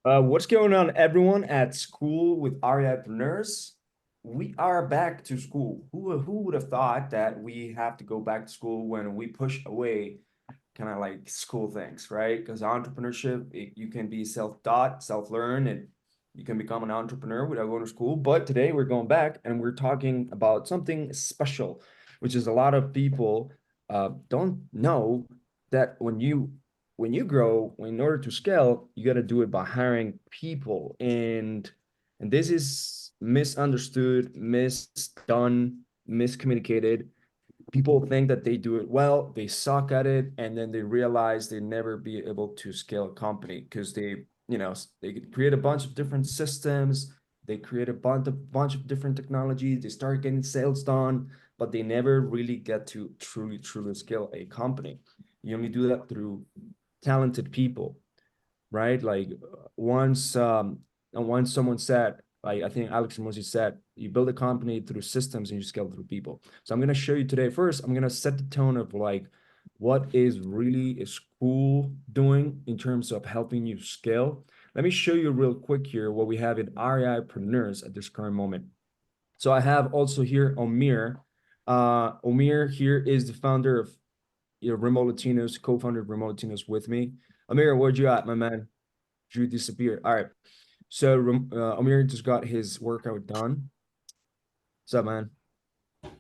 What's going on, everyone at School with REIpreneurs? We are back to school. Who would have thought that we have to go back to school when we push away kind of like school things, right? Because entrepreneurship, you can be self-taught, self-learn, and you can become an entrepreneur without going to school. But today we're going back and we're talking about something special, which is a lot of people don't know that when you grow, in order to scale, you got to do it by hiring people, and this is misunderstood, misdone, miscommunicated. People think that they do it well, they suck at it, and then they realize they never be able to scale a company because they create a bunch of different systems, they create a bunch of different technologies, they start getting sales done, but they never really get to truly scale a company. You only do that through talented people, right? Like once someone said, like I think Alex Ramosi said, you build a company through systems and you scale through people. So I'm gonna show you today. First, I'm gonna set the tone of like what is really a school doing in terms of helping you scale. Let me show you real quick here what we have in REIpreneurs at this current moment. So I have also here Omir. Omir here is the founder of Remote Latinos, co-founder of Remote Latinos with me. Amir, where'd you at, my man? Drew disappeared. All right. So Amir just got his workout done. What's up, man? All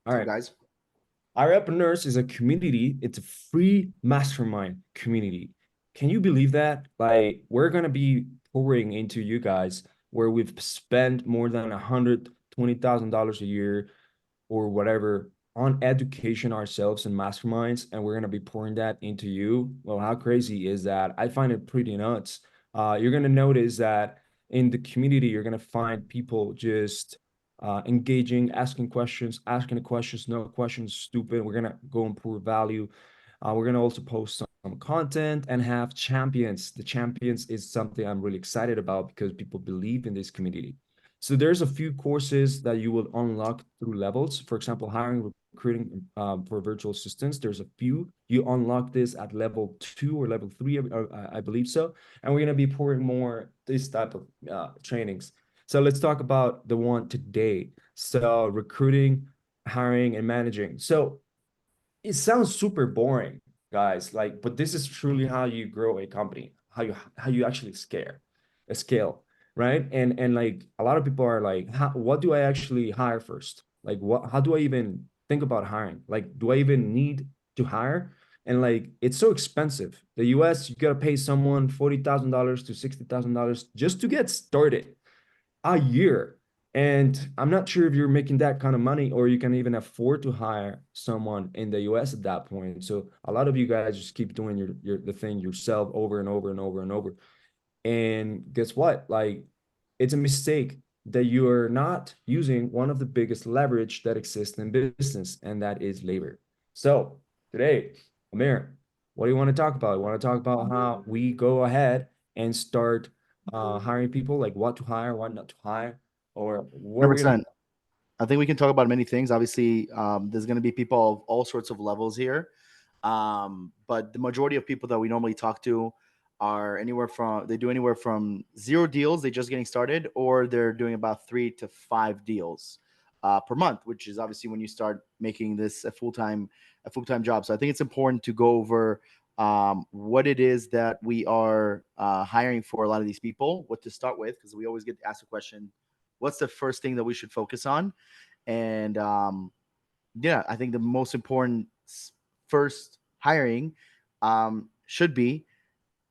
What's up, right. guys? Our Up Nurse is a community. It's a free mastermind community. Can you believe that? Like, we're gonna be pouring into you guys where we've spent more than $120,000 a year or whatever on education ourselves and masterminds, and we're gonna be pouring that into you. Well, how crazy is that? I find it pretty nuts. You're gonna notice that in the community, you're gonna find people just engaging, asking the questions, no questions, stupid. We're gonna go improve value. We're gonna also post some content and have champions. The champions is something I'm really excited about because people believe in this community. So there's a few courses that you will unlock through levels. For example, hiring, recruiting for virtual assistants. There's a few. You unlock this at level 2 or level 3, I believe so. And we're gonna be pouring more this type of trainings. So let's talk about the one today. So recruiting, hiring, and managing. So it sounds super boring, guys. Like, but this is truly how you grow a company, how you actually scale, right? And like a lot of people are like, what do I actually hire first? Like, how do I even think about hiring? Like, do I even need to hire? And like, it's so expensive. The US, you gotta pay someone $40,000 to $60,000 just to get started a year. And I'm not sure if you're making that kind of money or you can even afford to hire someone in the US at that point. So a lot of you guys just keep doing your the thing yourself over and over and over and over. And guess what? Like, it's a mistake that you are not using one of the biggest leverage that exists in business, and that is labor. So today, Amir, what do you want to talk about? You want to talk about how we go ahead and start hiring people, like what to hire, what not to hire, or what are we gonna 100%. I think we can talk about many things. Obviously, there's going to be people of all sorts of levels here. But the majority of people that we normally talk to are they do anywhere from zero deals, they just getting started, or they're doing about 3 to 5 deals per month, which is obviously when you start making this a full time job. So I think it's important to go over what it is that we are hiring for a lot of these people, what to start with, because we always get asked the question, what's the first thing that we should focus on? And yeah, I think the most important first hiring should be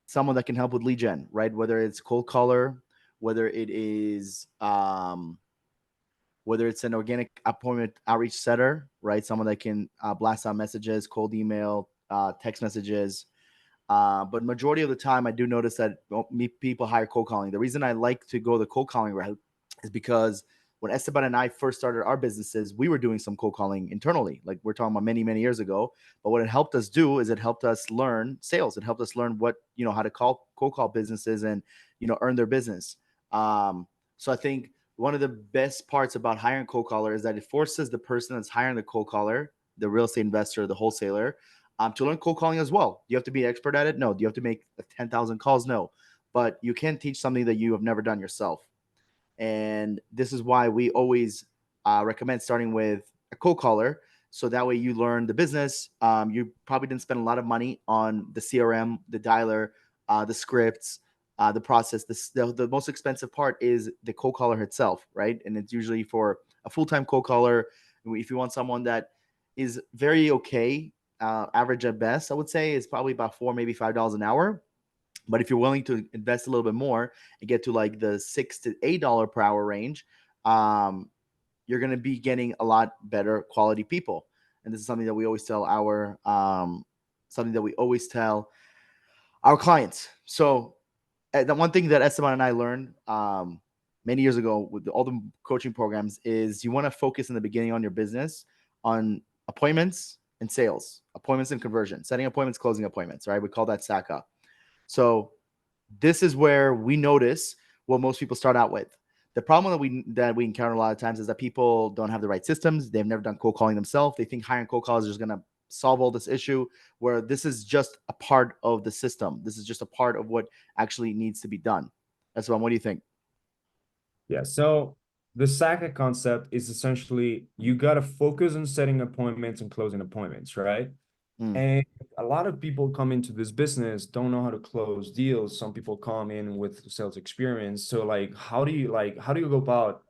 someone that can help with lead gen, right? Whether it's cold caller, whether it is whether it's an organic appointment outreach setter, right? Someone that can blast out messages, cold email, text messages. But majority of the time, I do notice that people hire cold calling. The reason I like to go the cold calling route is because when Esteban and I first started our businesses, we were doing some cold calling internally. Like we're talking about many, many years ago. But what it helped us do is it helped us learn sales. It helped us learn how to call cold call businesses and, earn their business. So I think one of the best parts about hiring a cold caller is that it forces the person that's hiring the cold caller, the real estate investor, the wholesaler, to learn cold calling as well. Do you have to be an expert at it? No. Do you have to make 10,000 calls? No. but you can't teach something that you have never done yourself. And this is why we always recommend starting with a cold caller. So that way you learn the business. You probably didn't spend a lot of money on the CRM, the dialer, the scripts, the process. The most expensive part is the cold caller itself, right? And it's usually for a full-time cold caller. If you want someone that is very okay, average at best, I would say is probably about $4, maybe $5 an hour. But if you're willing to invest a little bit more and get to like the $6 to $8 per hour range, you're going to be getting a lot better quality people. And this is something that we always tell our clients. So the one thing that Esteban and I learned many years ago with all the coaching programs is you want to focus in the beginning on your business on appointments and sales, appointments and conversion, setting appointments, closing appointments, right? We call that SACA. So this is where we notice what most people start out with. The problem that we encounter a lot of times is that people don't have the right systems. They've never done cold calling themselves. They think hiring cold callers is going to solve all this issue, where this is just a part of the system. This is just a part of what actually needs to be done. That's what do you think? Yeah, so the SACA concept is essentially you got to focus on setting appointments and closing appointments, right? Mm. And a lot of people come into this business, don't know how to close deals. Some people come in with sales experience. So how do you go about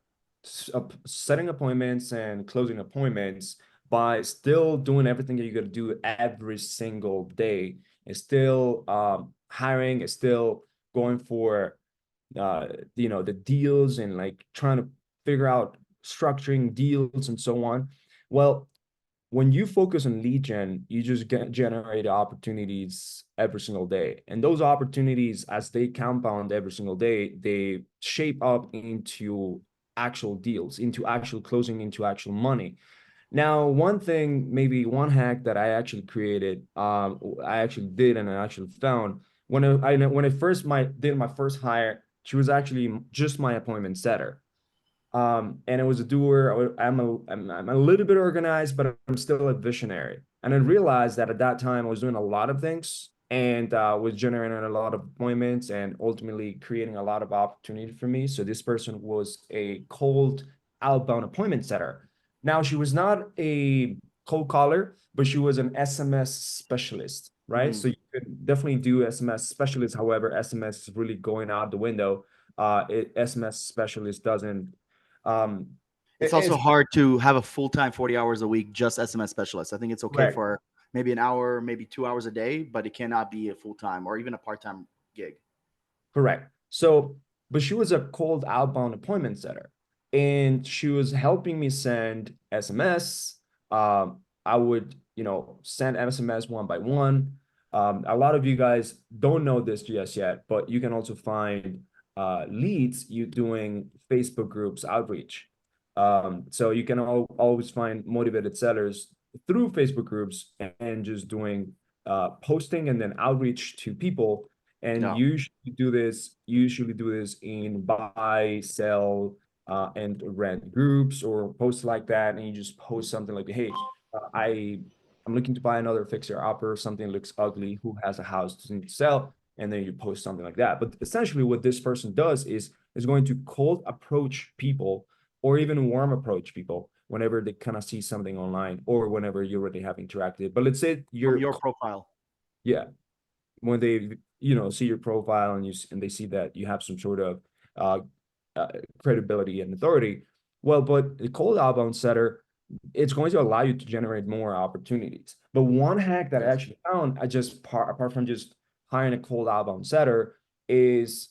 setting appointments and closing appointments by still doing everything that you got to do every single day, and still hiring, and still going for the deals, and like trying to figure out structuring deals and so on. Well, when you focus on lead gen, you just generate opportunities every single day. And those opportunities, as they compound every single day, they shape up into actual deals, into actual closing, into actual money. Now, one thing, maybe one hack that I actually created, I actually did, and I actually found when I first did my first hire, she was actually just my appointment setter. And it was a doer. I'm a little bit organized, but I'm still a visionary. And I realized that at that time I was doing a lot of things, and was generating a lot of appointments and ultimately creating a lot of opportunity for me. So this person was a cold outbound appointment setter. Now, she was not a cold caller, but she was an SMS specialist, right? Mm. So you could definitely do SMS specialist. However, SMS is really going out the window. SMS specialist doesn't um, It's also it's hard to have a full-time 40 hours a week just SMS specialist. I think it's okay correct, for maybe an hour, maybe 2 hours a day, but it cannot be a full-time or even a part-time gig. correct. So, but she was a cold outbound appointment setter, and she was helping me send SMS. I would, send SMS one by one. A lot of you guys don't know this just yet, but you can also find leads you doing Facebook groups outreach. So you can always find motivated sellers through Facebook groups, and just doing posting and then outreach to people. And Yeah. usually do this in buy, sell, and rent groups or posts like that. And you just post something like, hey, I'm looking to buy another fixer upper, something looks ugly, who has a house to sell, and then you post something like that. But essentially what this person does is going to cold approach people, or even warm approach people whenever they kind of see something online, or whenever you already have interacted. But let's say From you're, your profile. yeah, when they see your profile, and and they see that you have some sort of uh, uh, credibility and authority. Well, but the cold outbound setter, it's going to allow you to generate more opportunities. But one hack that I Yes. actually found, apart from just hiring a cold outbound setter, is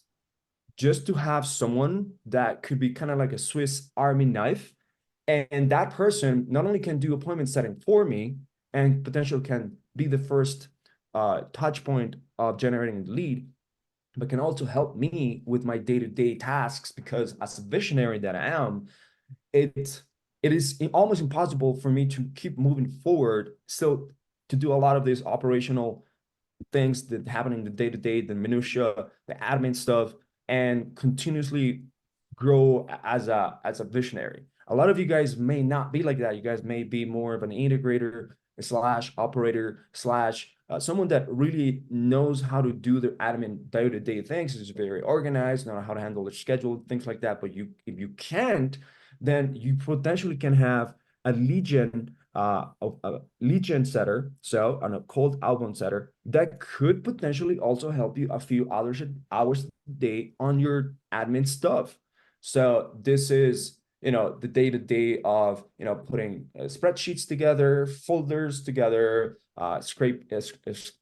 just to have someone that could be kind of like a Swiss Army knife. And that person not only can do appointment setting for me, and potentially can be the first touch point of generating the lead, but can also help me with my day-to-day tasks. Because as a visionary that I am, it it is almost impossible for me to keep moving forward, still to do a lot of these operational things that happen in the day-to-day, the minutia, the admin stuff, and continuously grow as a visionary. A lot of you guys may not be like that. You guys may be more of an integrator slash operator slash someone that really knows how to do their admin day-to-day things, is very organized, know how to handle their schedule, things like that. But if you can't, then you potentially can have a lead gen setter, so on a cold outbound setter that could potentially also help you a few hours a day on your admin stuff. So this is, the day-to-day of, putting spreadsheets together, folders together,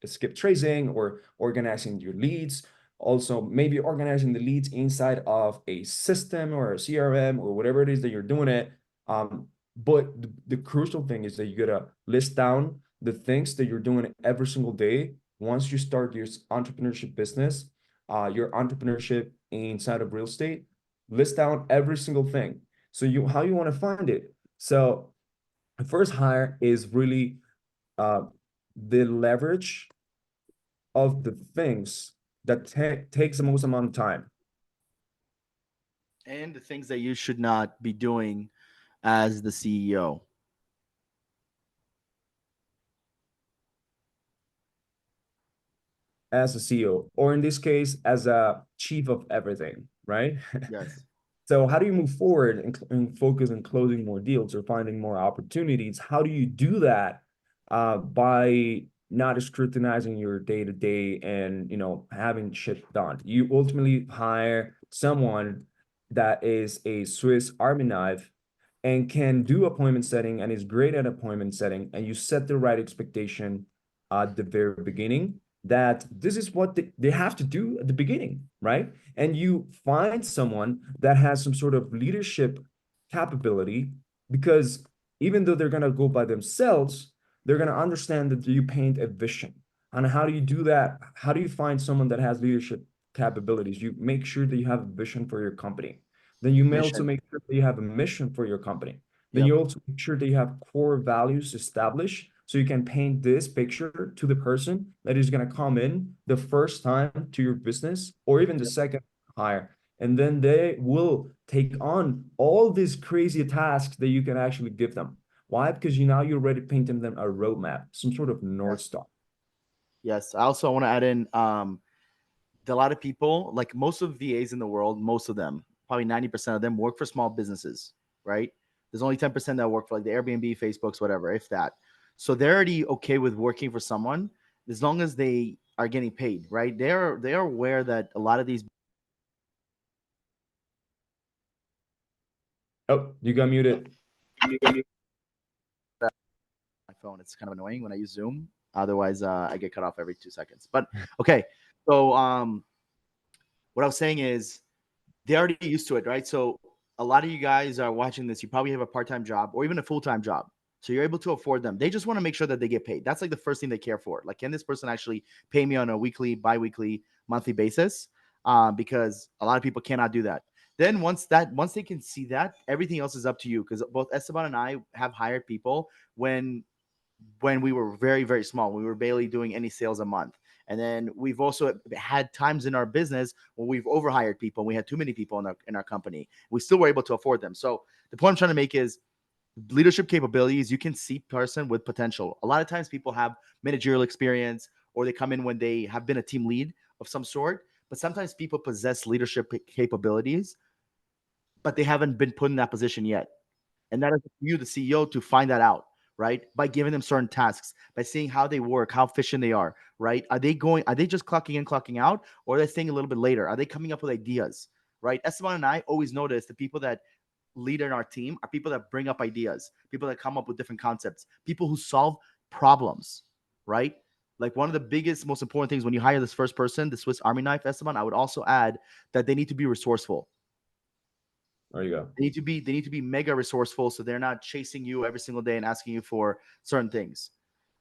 skip tracing, or organizing your leads. Also, maybe organizing the leads inside of a system or a CRM or whatever it is that you're doing it. But the crucial thing is that you gotta list down the things that you're doing every single day once you start your entrepreneurship business, your entrepreneurship inside of real estate. List down every single thing. So how you want to find it. So the first hire is really uh, the leverage of the things that takes the most amount of time. And the things that you should not be doing as the CEO. As a CEO, or in this case, as a chief of everything, right? Yes. So how do you move forward and focus on closing more deals or finding more opportunities? How do you do that by not scrutinizing your day to day and having shit done? You ultimately hire someone that is a Swiss Army knife and can do appointment setting and is great at appointment setting, and you set the right expectation at the very beginning that this is what they have to do at the beginning, right? And you find someone that has some sort of leadership capability, because even though they're going to go by themselves, they're going to understand that you paint a vision. And how do you do that? How do you find someone that has leadership capabilities? You make sure that you have a vision for your company. Then you may also Mission. make sure that you have a mission for your company. Then Yep. you also make sure that you have core values established, so you can paint this picture to the person that is going to come in the first time to your business, or even the Yep. second hire. And then they will take on all these crazy tasks that you can actually give them. Why? Because you're already painting them a roadmap, some sort of North Yes. Star. Yes. I also want to add in a lot of people, like most of VAs in the world, most of them, probably 90% of them work for small businesses, right? There's only 10% that work for like the Airbnb, Facebooks, whatever, if that. So they're already okay with working for someone as long as they are getting paid, right? They're aware that a lot of these. Oh, you got muted. My phone, it's kind of annoying when I use Zoom. Otherwise, I get cut off every 2 seconds. But okay, so what I was saying is they're already used to it, right? So a lot of you guys are watching this. You probably have a part-time job or even a full-time job. So you're able to afford them. They just want to make sure that they get paid. That's like the first thing they care for. Like, can this person actually pay me on a weekly, bi-weekly, monthly basis? Because a lot of people cannot do that. Then once they can see that, everything else is up to you. Because both Esteban and I have hired people when we were very, very small. We were barely doing any sales a month. And then we've also had times in our business where we've overhired people. We had too many people in our company. We still were able to afford them. So the point I'm trying to make is leadership capabilities. You can see person with potential. A lot of times people have managerial experience or they come in when they have been a team lead of some sort. But sometimes people possess leadership capabilities, but they haven't been put in that position yet. And that is you, the CEO, to find that out, right? By giving them certain tasks, by seeing how they work, how efficient they are, right? Are they just clocking in, clocking out, or are they thinking a little bit later? Are they coming up with ideas, right? Esteban and I always notice the people that lead in our team are people that bring up ideas, people that come up with different concepts, people who solve problems, right? Like one of the biggest, most important things when you hire this first person, the Swiss Army knife, Esteban, I would also add that they need to be resourceful. There you go. They need to be mega resourceful, so they're not chasing you every single day and asking you for certain things.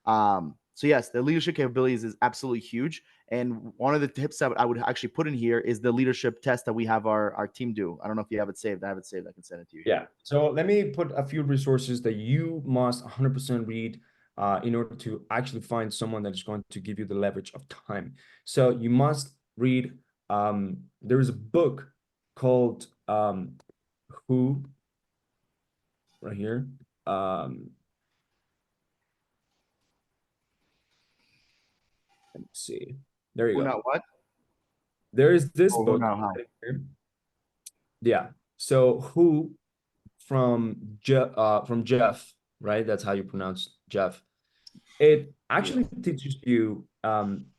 So yes, the leadership capabilities is absolutely huge. And one of the tips that I would actually put in here is the leadership test that we have our team do. I don't know if you have it saved. I have it saved. I can send it to you here. Yeah. So let me put a few resources that you must 100% read in order to actually find someone that is going to give you the leverage of time. So you must read, there is a book called Who, right here. Um, Let me see. There you Who go. not what? There is this Oh, who book not how? right here. Yeah. So who from Jeff, right? That's how you pronounce Jeff. It Yeah. actually teaches you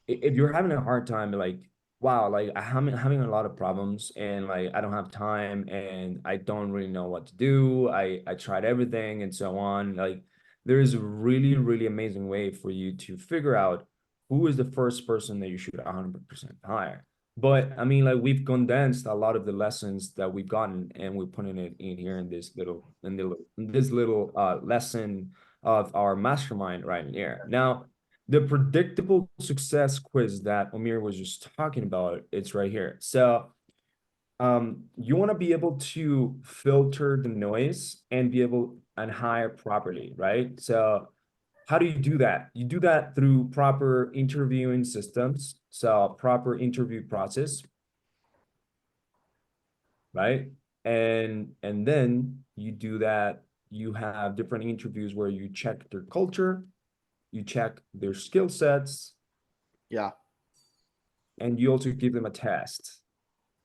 if you're having a hard time, like, wow, like having a lot of problems and like I don't have time and I don't really know what to do. I tried everything and so on. Like there's a really, really amazing way for you to figure out who is the first person that you should 100% hire. But I mean, like we've condensed a lot of the lessons that we've gotten and we're putting it in here in this little lesson of our mastermind right here. Now, the predictable success quiz that Omir was just talking about, it's right here. So you want to be able to filter the noise and be able and hire properly, right? So how do you do that? You do that through proper interviewing systems, so proper interview process, right? And then you do that, you have different interviews where you check their culture, you check their skill sets, Yeah. and you also give them a test.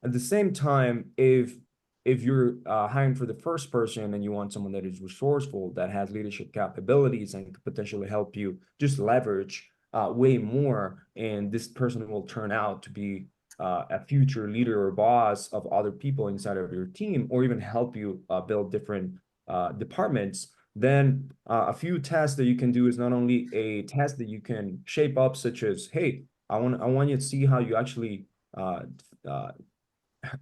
At the same time, if you're hiring for the first person and you want someone that is resourceful, that has leadership capabilities and could potentially help you just leverage way more, and this person will turn out to be a future leader or boss of other people inside of your team, or even help you build different departments, then a few tests that you can do is not only a test that you can shape up, such as, hey, I want you to see how you actually uh, uh,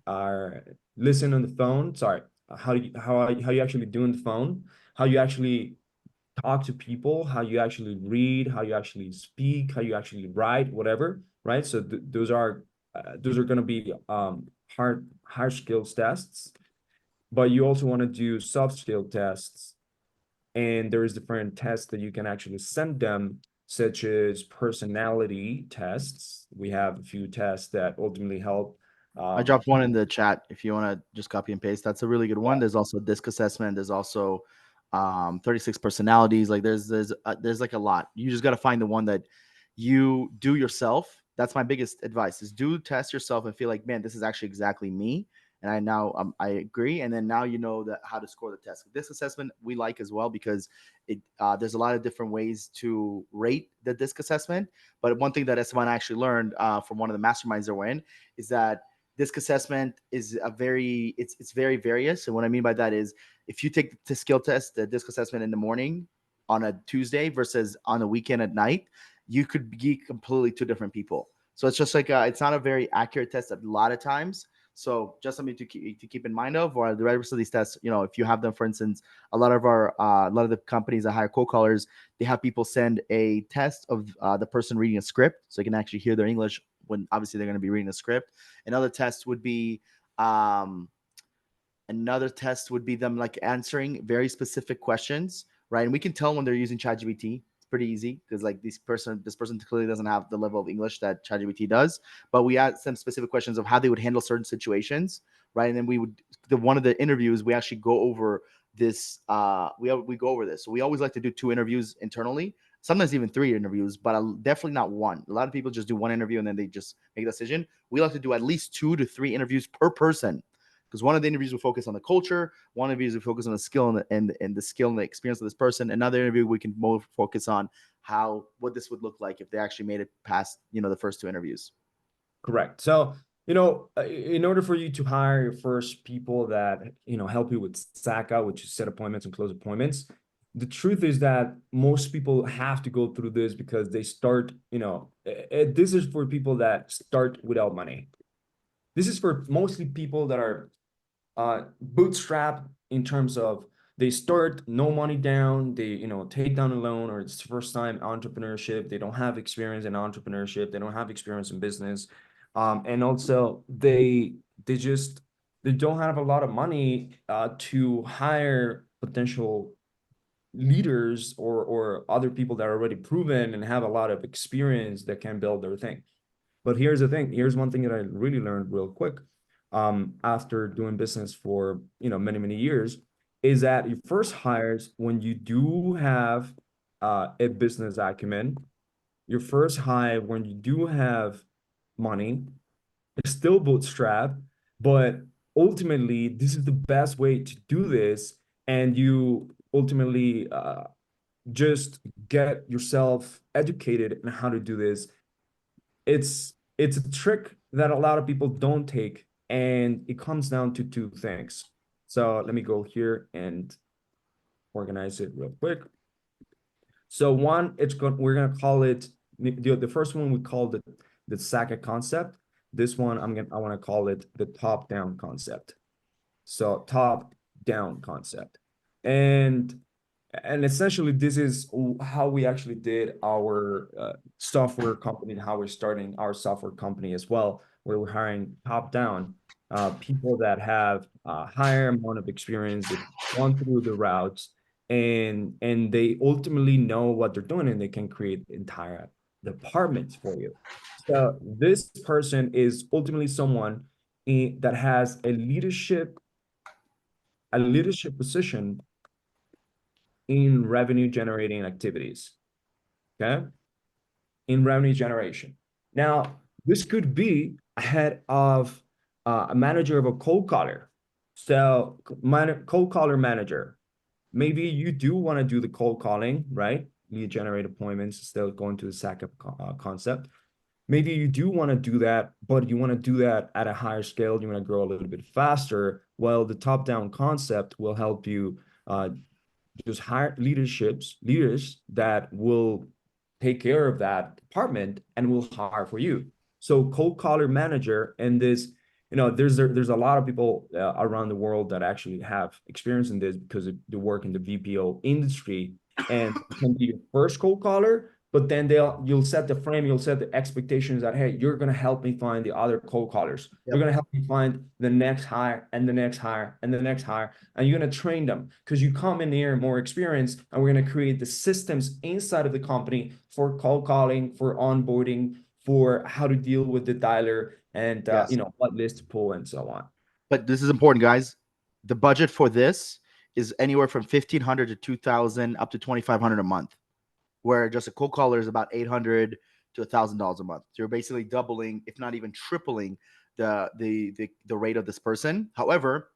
are listen on the phone. Sorry, how you actually do on the phone, how you actually talk to people, how you actually read, how you actually speak, how you actually write, whatever, right? So those are going to be hard skills tests, but you also want to do soft skill tests, and there is different tests that you can actually send them, such as personality tests. We have a few tests that ultimately help I dropped one in people. the chat if you want to just copy and paste. That's a really good one. There's also disc assessment. There's also 36 personalities. Like there's like a lot. You just got to find the one that you do yourself. That's my biggest advice is do test yourself and feel like, man, this is actually exactly me. And I agree. And then now you know that how to score the test. Disc assessment we like as well because it there's a lot of different ways to rate the disc assessment. But one thing that Esteban actually learned from one of the masterminds that we're in is that disc assessment is it's very various. And what I mean by that is if you take the skill test, the disc assessment in the morning on a Tuesday versus on a weekend at night, you could be completely two different people. So it's just like it's not a very accurate test a lot of times. So just something to keep in mind of, or the rest of these tests, if you have them, for instance, a lot of the companies that hire cold callers, they have people send a test of the person reading a script, so you can actually hear their English when obviously they're going to be reading the script. Another test would be um, them like answering very specific questions, right? And we can tell when they're using ChatGPT. It's pretty easy because like this person clearly doesn't have the level of English that ChatGPT does. But we ask them specific questions of how they would handle certain situations, right? And then one of the interviews we actually go over this. We go over this. So we always like to do 2 interviews internally, sometimes even 3 interviews, but definitely not 1. A lot of people just do 1 interview and then they just make a decision. We like to do at least 2 to 3 interviews per person because one of the interviews will focus on the culture, one of the interviews will focus on the skill and the skill and the experience of this person. Another interview we can more focus on what this would look like if they actually made it past the first 2 interviews. Correct. So, in order for you to hire your first people that, help you with SACA, which is set appointments and close appointments, the truth is that most people have to go through this because they start, this is for people that start without money. This is for mostly people that are bootstrap in terms of they start no money down, they take down a loan, or it's first time entrepreneurship, they don't have experience in entrepreneurship, they don't have experience in business, and also they don't have a lot of money to hire potential leaders or other people that are already proven and have a lot of experience that can build their thing. But here's the thing. Here's one thing that I really learned real quick, after doing business for many, many years, is that your first hires, when you do have a business acumen, your first hire when you do have money. It's still bootstrap, but ultimately, this is the best way to do this. And you ultimately just get yourself educated in how to do this. It's a trick that a lot of people don't take, and it comes down to two things. So let me go here and organize it real quick. So one, we're gonna call it the first one we called it the Saka concept. This one I want to call it the top-down concept. So top-down concept. And essentially this is how we actually did our software company and how we're starting our software company as well, where we're hiring top-down people that have a higher amount of experience, they've gone through the routes, and they ultimately know what they're doing, and they can create entire departments for you. So this person is ultimately someone that has a leadership position in revenue generating activities. Okay, in revenue generation. Now, this could be a head of a manager of a cold caller. So, cold caller manager. Maybe you do want to do the cold calling, right? Lead generate appointments, still going to the SACP concept. Maybe you do want to do that, but you want to do that at a higher scale. You want to grow a little bit faster. Well, the top-down concept will help you just hire leaders that will take care of that department and will hire for you. So cold caller manager, and this, there's a lot of people around the world that actually have experience in this because they work in the VPO industry, and it can be your first cold caller, but then you'll set the frame, you'll set the expectations that, hey, you're gonna help me find the other cold callers. You're gonna help me find the next hire and the next hire and the next hire, and you're gonna train them because you come in here more experienced, and we're gonna create the systems inside of the company for cold calling, for onboarding, for how to deal with the dialer, and Yes. what list to pull and so on. But this is important, guys. The budget for this is anywhere from 1,500 to 2,000 up to 2,500 a month, where just a cold caller is about 800 to $1,000 a month. So you're basically doubling, if not even tripling, the rate of this person. However,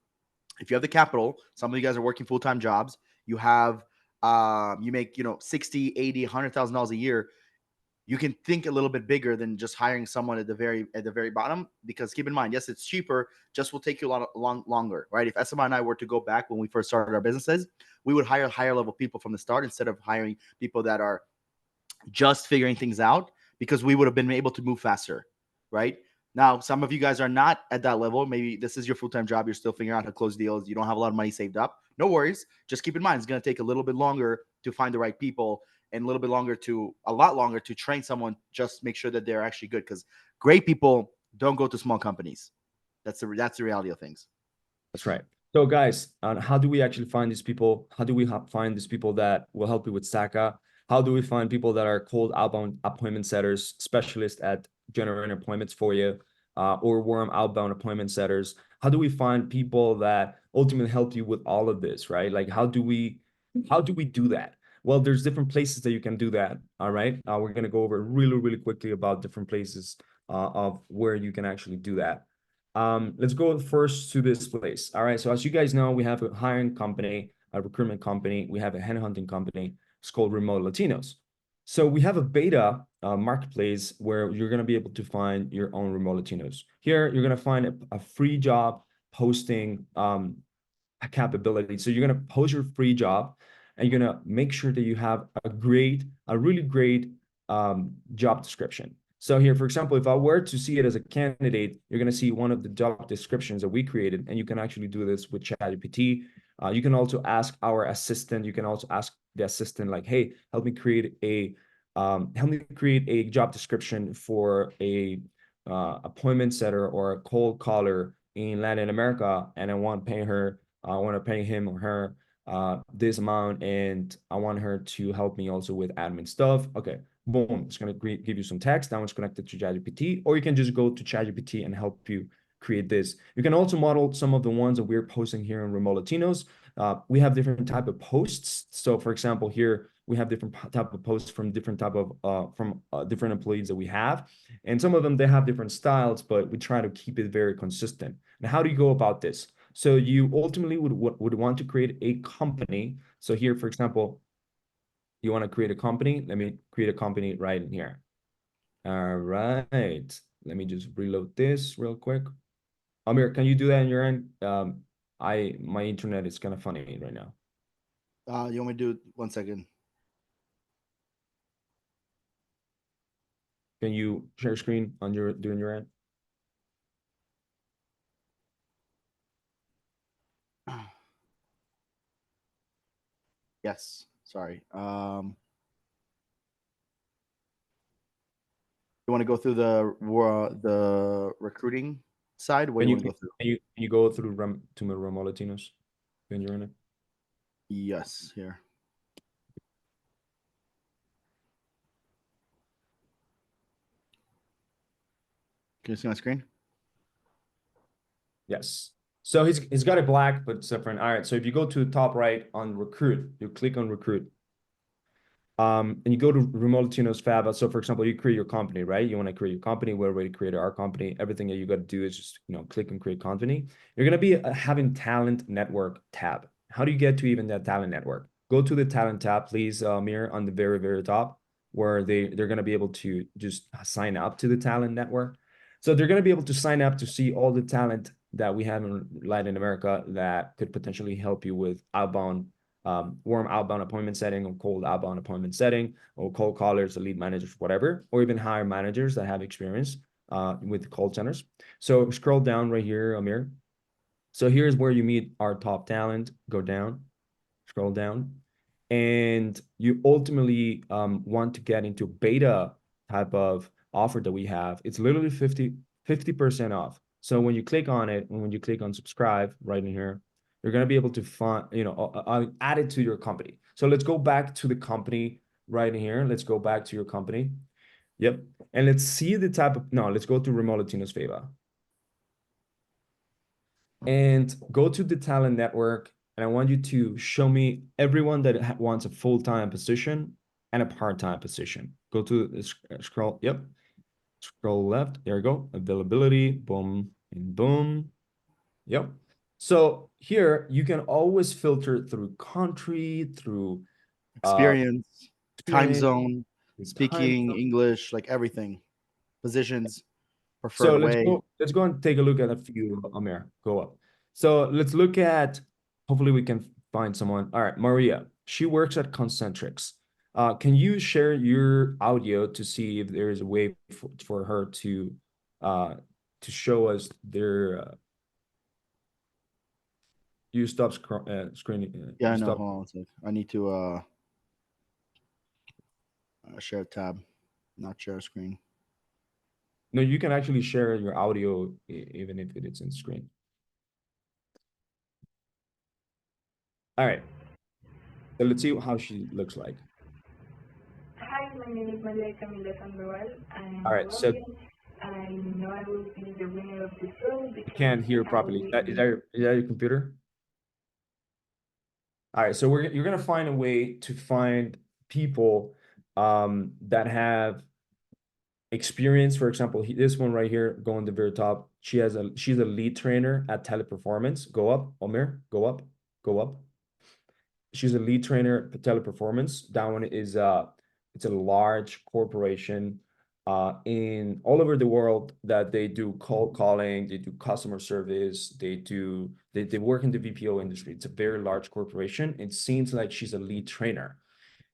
if you have the capital, some of you guys are working full-time jobs, you have you make 60, 80, $100,000 a year. You can think a little bit bigger than just hiring someone at the very bottom, because keep in mind, yes, it's cheaper, just will take you a lot longer, right? If Esteban and I were to go back when we first started our businesses, we would hire higher level people from the start instead of hiring people that are just figuring things out, because we would have been able to move faster, right? Now, some of you guys are not at that level. Maybe this is your full-time job. You're still figuring out how to close deals. You don't have a lot of money saved up. No worries. Just keep in mind, it's going to take a little bit longer to find the right people, and a lot longer to train someone. Just make sure that they're actually good, because great people don't go to small companies. That's the reality of things. That's right. So guys, how do we actually find these people? How do we find these people that will help you with Saka? How do we find people that are cold outbound appointment setters, specialists at generating appointments for you, or warm outbound appointment setters? How do we find people that ultimately help you with all of this, right? Like, how do we do that? Well, there's different places that you can do that. All right. We're going to go over really, really quickly about different places of where you can actually do that. Let's go first to this place. All right. So as you guys know, we have a hiring company, a recruitment company. We have a headhunting company. It's called Remote Latinos. So we have a beta marketplace where you're going to be able to find your own Remote Latinos. Here, you're going to find a free job posting capability. So you're going to post your free job, and you're going to make sure that you have a really great job description. So here, for example, if I were to see it as a candidate, you're going to see one of the job descriptions that we created, and you can actually do this with ChatGPT. You can also ask our assistant. You can also ask the assistant, like, hey, help me create a job description for a appointment setter or a cold caller in Latin America, and I want to pay him or her this amount, and I want her to help me also with admin stuff. Okay, boom, it's going to give you some text. Now it's connected to ChatGPT, or you can just go to ChatGPT and help you create this. You can also model some of the ones that we're posting here in Remote Latinos. We have different type of posts. So for example, here We have different type of posts from different type of different employees that we have, and some of them they have different styles, but we try to keep it very consistent. And how do you go about this? So you ultimately would want to create a company. So here, for example, you want to create a company. Let me create a company right in here. All right. Let me just reload this real quick. Amir, can you do that on your end? My internet is kind of funny right now. You want me to do 1 second? Can you share screen on doing your end? Yes. Sorry. You want to go through the recruiting side? What do Can you you want to go through? can you go through to Ramo Latinos when you're in it? Yes. Here. Can you see my screen? Yes. So he's got it black, but it's different. All right. So if you go to the top right on recruit, you click on recruit. And you go to Remote Latinos Fab. So for example, you create your company, right? You want to create your company. We already created our company. Everything that you got to do is just, click and create company. You're going to be having talent network tab. How do you get to even that talent network? Go to the talent tab, please, Mir, on the very, very top, where they're going to be able to just sign up to the talent network. So they're going to be able to sign up to see all the talent that we have in Latin America that could potentially help you with outbound warm outbound appointment setting or cold outbound appointment setting or cold callers, lead managers, whatever, or even hire managers that have experience with call centers. So scroll down right here, Amir. So here's where you meet our top talent. Go down, scroll down, and you ultimately want to get into beta type of offer that we have. It's literally 50% off. So when you click on it, and when you click on subscribe right in here, you're going to be able to find, add it to your company. So let's go back to the company right in here. Let's go back to your company. Yep. And let's see the type of, no, let's go to Remote Latinos Fava and go to the talent network. And I want you to show me everyone that wants a full-time position and a part-time position. Go to the scroll. Yep. Scroll left. There you go. Availability. Boom and boom. Yep. So here you can always filter through country, through Experience, time experience, zone, time. speaking English, like everything. Positions, So preferred way. let's go and take a look at a few, Amir. Go up. So let's look at, hopefully we can find someone. All right, Maria. She works at Concentrix. Can you share your audio to see if there is a way for her to show us their you stop screening. Yeah, You I know. stop. Hold on 1 sec. I need to share tab, not share screen. No, you can actually share your audio even if it's in screen. All right. So let's see how she looks like. Hi, my name is Maria Camila Sandoval. I'm All right. So Colombian. I know I will be the winner of this role I because can't hear I properly. will Is that your computer? All right. So you're gonna find a way to find people that have experience. For example, this one right here, going to the very top. She's a lead trainer at Teleperformance. Go up, Omer. Go up. Go up. She's a lead trainer at Teleperformance. That one is it's a large corporation in all over the world that they do cold calling, they do customer service, they work in the BPO industry. It's a very large corporation. It seems like she's a lead trainer.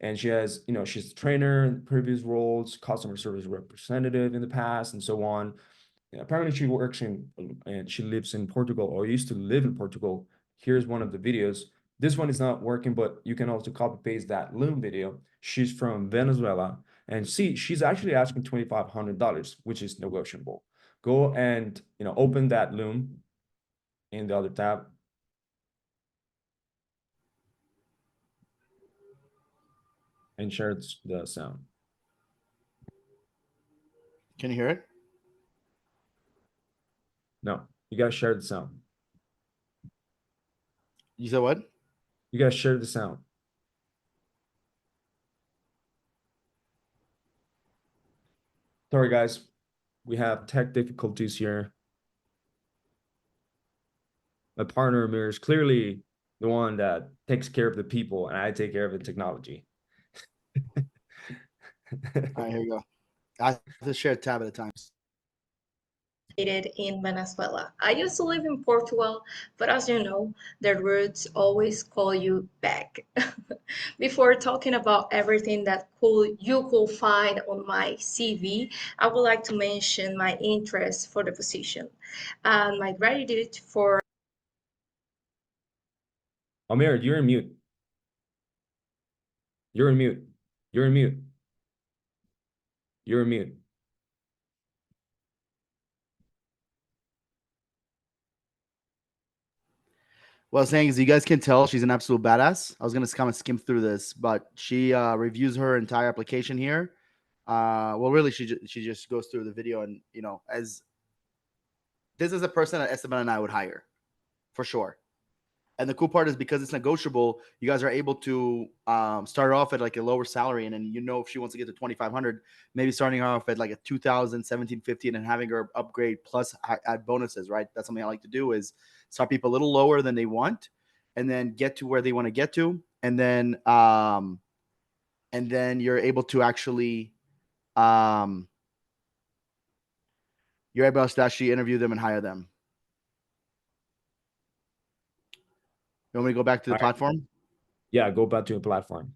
And she has, she's a trainer in previous roles, customer service representative in the past, and so on. Apparently, she works and she lives in Portugal or used to live in Portugal. Here's one of the videos. This one is not working, but you can also copy paste that Loom video. She's from Venezuela, and see, she's actually asking $2,500, which is negotiable. Go and open that Loom in the other tab. And share the sound. Can you hear it? No, you gotta share the sound. You said what? You gotta share the sound. Sorry, guys. We have tech difficulties here. My partner Amir is clearly the one that takes care of the people, and I take care of the technology. All right, here we go. I have to share a tab at a time. In Venezuela. I used to live in Portugal, but as you know, the roots always call you back. Before talking about everything that you could find on my CV, I would like to mention my interest for the position and my gratitude for. Amir, you're in mute. You're in mute. You're in mute. You're in mute. What I was saying is, you guys can tell she's an absolute badass. I was gonna kind of skim through this, but she reviews her entire application here. Well, really, she just goes through the video, and as this is a person that Esteban and I would hire for sure. And the cool part is, because it's negotiable, you guys are able to start off at like a lower salary, and then if she wants to get to 2,500, maybe starting off at like a 2,000, 1,750, and then having her upgrade plus add bonuses. Right? That's something I like to do, is start people a little lower than they want, and then get to where they want to get to, and then you're able to actually you're able to actually interview them and hire them. You want me to go back to the All right. platform? Yeah, go back to your platform.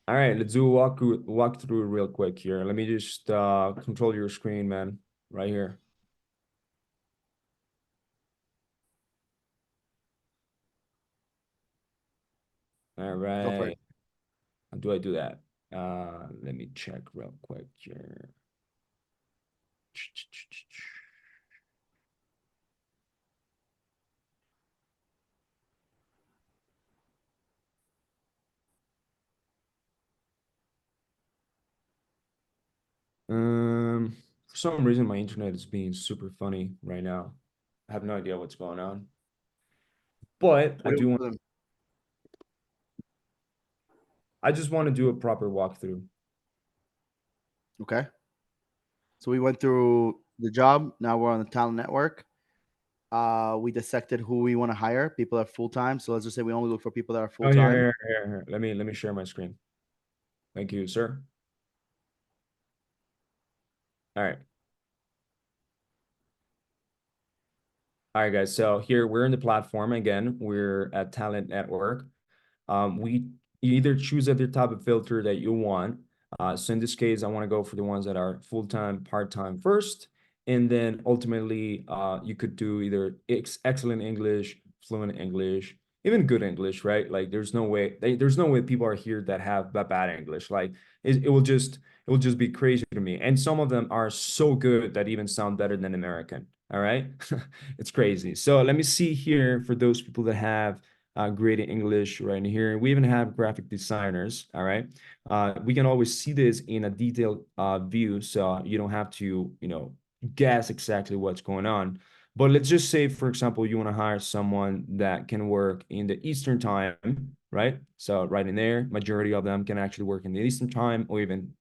All right, let's do a walk through real quick here. Let me just control your screen, man, right here. All Go for right. it. How do I do that? Let me check real quick here. For some reason, my internet is being super funny right now. I have no idea what's going on. But I just want to do a proper walkthrough. Okay. So we went through the job. Now we're on the talent network. We dissected who we want to hire. People that are full time. So let's just say we only look for people that are full Oh, time. here. Let me share my screen. Thank you, sir. All right. All right, guys. So here we're in the platform again. We're at Talent Network. You either choose at the type of filter that you want. So in this case, I want to go for the ones that are full-time, part-time first. And then ultimately, you could do either excellent English, fluent English, even good English, right? Like there's no way people are here that have bad English. Like it will just be crazy to me. And some of them are so good that even sound better than American. All right. It's crazy. So let me see here for those people that have great English right here. We even have graphic designers. All right. We can always see this in a detailed view, so you don't have to, guess exactly what's going on. But let's just say, for example, you want to hire someone that can work in the Eastern time, right? So right in there, majority of them can actually work in the Eastern time, or even,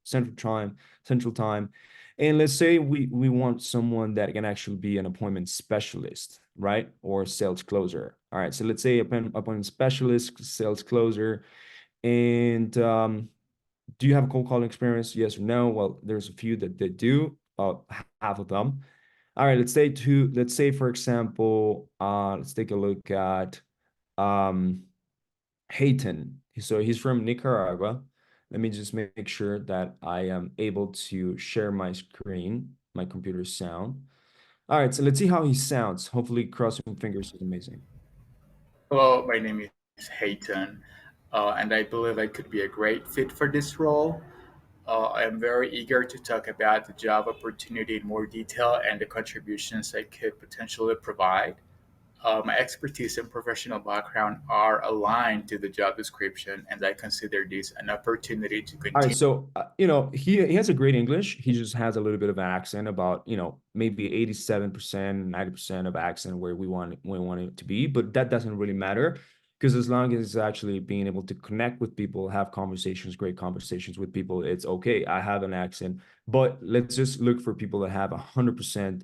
Central time. And let's say we want someone that can actually be an appointment specialist, right? Or sales closer. All right. So let's say appointment specialist, sales closer. And do you have a cold calling experience? Yes or no? Well, there's a few that do, half of them. All right, let's say for example, let's take a look at Hayton. So he's from Nicaragua. Let me just make sure that I am able to share my screen, my computer sound. All right, so let's see how he sounds. Hopefully, crossing fingers is amazing. Hello, my name is Hayton, and I believe I could be a great fit for this role. I am very eager to talk about the job opportunity in more detail and the contributions I could potentially provide. my expertise and professional background are aligned to the job description, and I consider this an opportunity to All right, continue. so you know, he has a great English. He just has a little bit of an accent, about, you know, maybe 87%, 90% of accent where we want it to be, but that doesn't really matter, because as long as it's actually being able to connect with people, have conversations, great conversations with people, it's okay. I have an accent, but let's just look for people that have 100%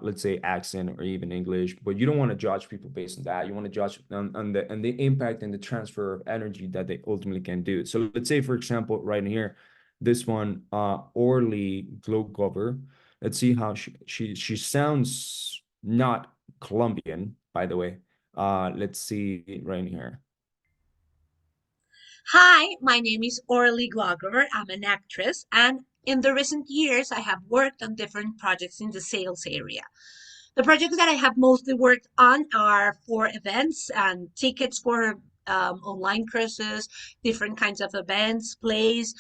let's say accent or even English, but you don't want to judge people based on that. You want to judge on the impact and the transfer of energy that they ultimately can do. So let's say, for example, right here, this one, Orly Glogover. Let's see how she sounds not Colombian, by the way. Let's see right here. Hi, my name is Orly Guagover. I'm an actress, and in the recent years, I have worked on different projects in the sales area. The projects that I have mostly worked on are for events and tickets for online courses, different kinds of events, plays,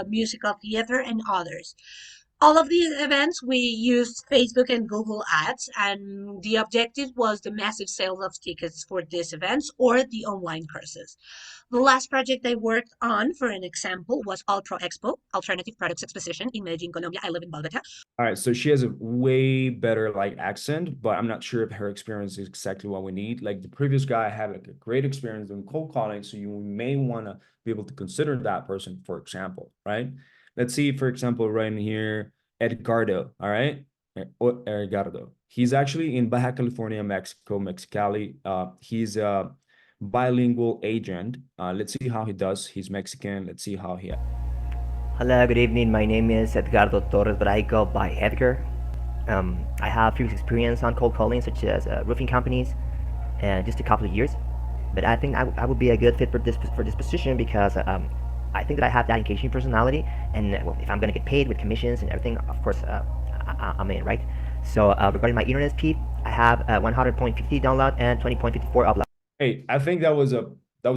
musical theater, and others. All of these events, we used Facebook and Google Ads, and the objective was the massive sales of tickets for these events or the online courses. The last project I worked on, for an example, was Ultra Expo, Alternative Products Exposition in Medellin, Colombia. I live in Bogota. All right, so she has a way better like accent, but I'm not sure if her experience is exactly what we need. Like the previous guy had like a great experience in cold calling, so you may want to be able to consider that person, for example, right? Let's see, for example, right in here, Edgardo, all right? Edgardo. He's actually in Baja California, Mexico, Mexicali. He's a bilingual agent. Let's see how he does. He's Mexican. Let's see how he. Hello, good evening. My name is Edgardo Torres, but I go by Edgar. I have previous experience on cold calling, such as roofing companies, and just a couple of years. But I think I would be a good fit for this position because I think that I have that engaging personality, and well, if I'm gonna get paid with commissions and everything, of course, I'm in, right? So regarding my internet speed, I have 100.50 download and 20.54 upload. Hey, I think that was a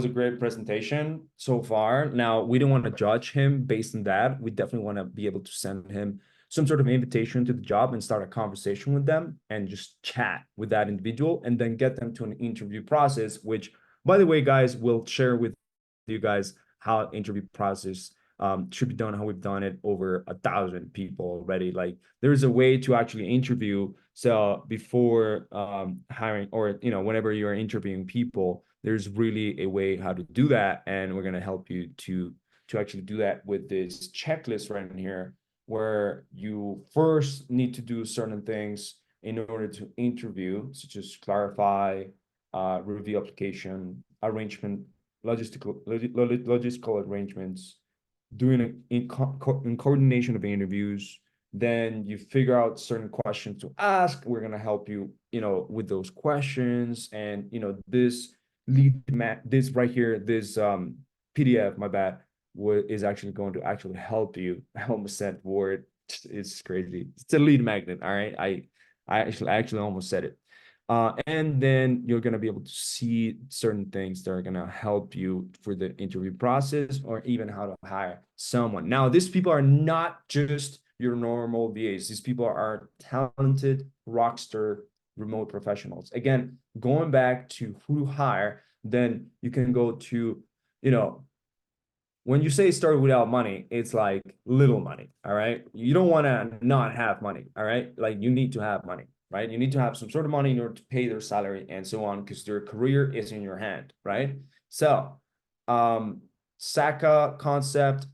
great presentation so far. Now, we don't want to judge him based on that. We definitely want to be able to send him some sort of invitation to the job and start a conversation with them and just chat with that individual and then get them to an interview process, which, by the way, guys, we'll share with you guys how interview process should be done, how we've done it over 1,000 people already. Like there's a way to actually interview. So before hiring, or you know, whenever you're interviewing people, there's really a way how to do that, and we're going to help you to actually do that with this checklist right in here, where you first need to do certain things in order to interview, such as clarify, review application, arrangement, logistical arrangements, doing it in coordination of interviews. Then you figure out certain questions to ask. We're going to help you, you know, with those questions. And, you know, this this right here, this PDF, my bad, is actually going to actually help you. I almost said word. It's crazy. It's a lead magnet. All right. I actually almost said it. And then you're going to be able to see certain things that are going to help you for the interview process, or even how to hire someone. Now, these people are not just your normal VAs. These people are talented rockstar remote professionals. Again, going back to who to hire, then you can go to, you know, when you say start without money, it's like little money. All right. You don't want to not have money. All right. Like you need to have money, right? You need to have some sort of money in order to pay their salary and so on, because their career is in your hand, right? So, SACA concept,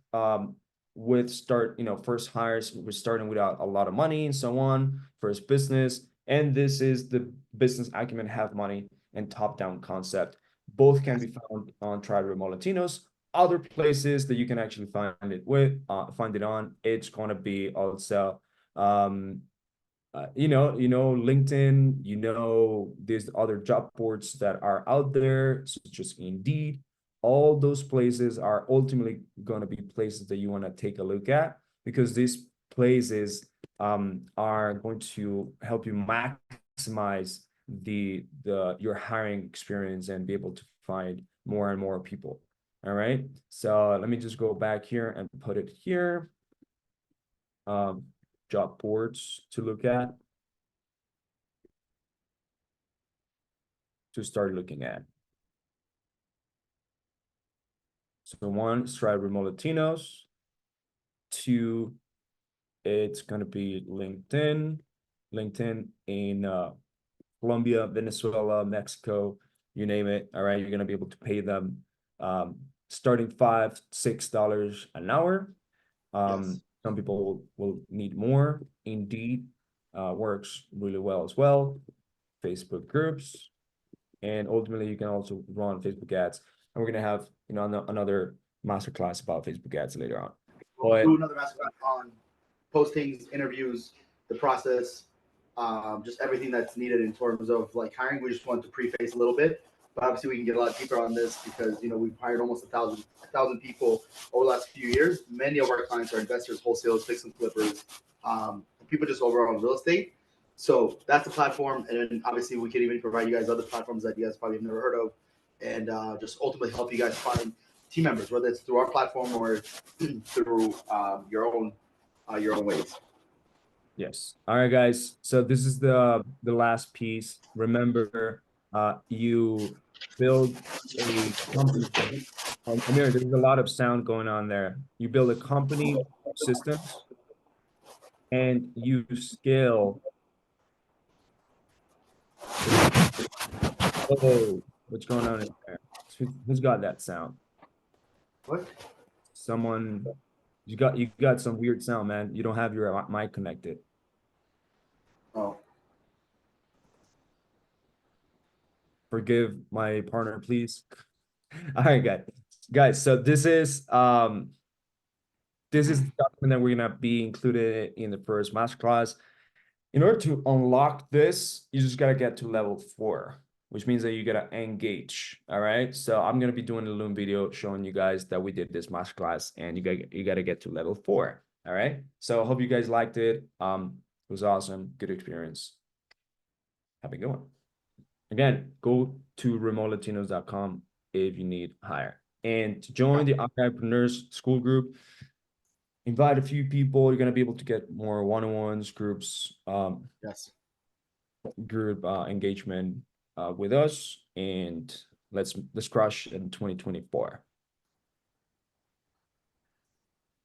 with start, you know, first hires, we're starting without a lot of money and so on, first business. And this is the business acumen, have money, and top-down concept. Both can be found on Tribe Latinos. Other places that you can actually find it on, it's going to be also LinkedIn, there's other job boards that are out there, such as Indeed. All those places are ultimately going to be places that you want to take a look at, because these places are going to help you maximize your hiring experience and be able to find more and more people. All right, so let me just go back here and put it here. Job boards to look at. to start looking at. So one, Strive Remote Latinos. Two, it's gonna be LinkedIn in Colombia, Venezuela, Mexico, you name it. All right, you're gonna be able to pay them starting $5, $6 an hour. Yes. Some people will need more. Indeed works really well as well. Facebook groups, and ultimately you can also run Facebook ads. And we're gonna have another masterclass about Facebook ads later on. We'll do another masterclass on postings, interviews, the process, just everything that's needed in terms of like hiring. We just want to preface a little bit, but obviously we can get a lot deeper on this because we've hired almost a thousand people over the last few years. Many of our clients are investors, wholesalers, fix and flippers, people just overall in real estate. So that's the platform, and then obviously we can even provide you guys other platforms that you guys probably have never heard of, and just ultimately help you guys find team members, whether it's through our platform or through your own ways. Yes. All right, guys. So this is the last piece. Remember, you build a company. Amir, there's a lot of sound going on there. You build a company systems and you scale. Oh, what's going on in there? Who's got that sound? What? Someone, you got some weird sound, man. You don't have your mic connected. Oh. Forgive my partner, please. All right, guys. So this is the document that we're gonna be included in the first masterclass. In order to unlock this, you just gotta get to level 4, which means that you gotta engage. All right. So I'm gonna be doing a Loom video showing you guys that we did this masterclass, and you gotta get to level 4. All right. So I hope you guys liked it. It was awesome, good experience. Have a good one. Again, go to remotelatinos.com if you need hire. And to join the Entrepreneurs School Group, invite a few people. You're going to be able to get more one-on-ones, groups, Yes. group engagement with us. And let's crush in 2024.